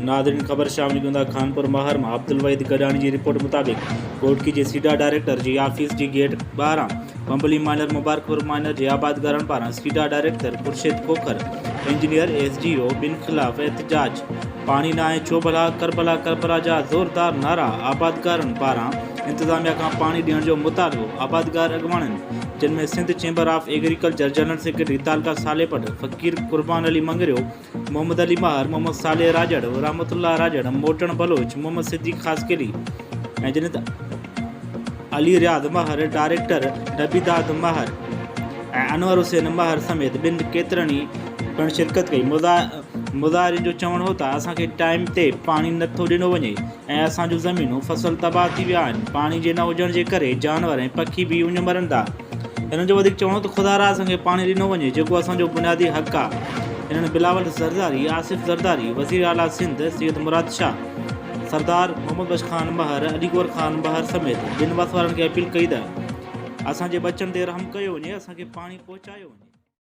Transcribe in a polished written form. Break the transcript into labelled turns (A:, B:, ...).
A: Nadreen ख़बर शामिल कंदा खानपुर महर में अब्दुल वहीद गडानी की रिपोर्ट मुताबिक कोटकी के सीडा डायरेक्टर जी ऑफिस की गेट 12 बम्बली माइनर मुबारकपुर माइनर के आबादगारन पारा SIDA director Khursheed Khokhar engineer SDO बिन खिलाफ एहतजाज पानी ना आए छो भला करबला जा ज़ोरदार नारा आबादगारन पारा इंतजामिया का पानी ॾियण जो मुतालबो आबादगार अगवाणनि जिनमें Sindh chamber of agriculture general secretary तालका सालेपट फ़कीर कुर्बान अली मंगरियो मोहम्मद अली महर मोहम्मद साले राजड़ रहमतुल्लाह राजड़ मोटन बलोच मोहम्मद सिद्दीक खासकेली ऐं जिन अली रियाद महर डायरेक्टर नबीदाद महर ऐं अनवर हुसैन महर समेत बिन केतरनि पिण शिरकत कई। मुज़ाहिरीन जो चवणु हो त असांखे टाइम ते पानी नथो ॾिनो वञे ऐं असांजूं ज़मीनूं फसल तबाह थी विया आहिनि। पानी जे न हुजण जे करे जानवर ऐं पखी बि उञ मरंदा। हिननि जो वधीक चवणो त ख़ुदा रा असांखे पानी ॾिनो वञे जेको असांजो बुनियादी हक़ आहे। हिननि बिलावल ज़रदारी आसिफ ज़रदारी वज़ीर आला सिंध सैयद मुराद शाह सरदार मोहम्मद बश खान महर अलीगोर खान महर समेत बिन वस वारनि खे अपील कई त असांजे बचनि ते रहम कयो वञे असांखे पाणी पहुचायो वञे।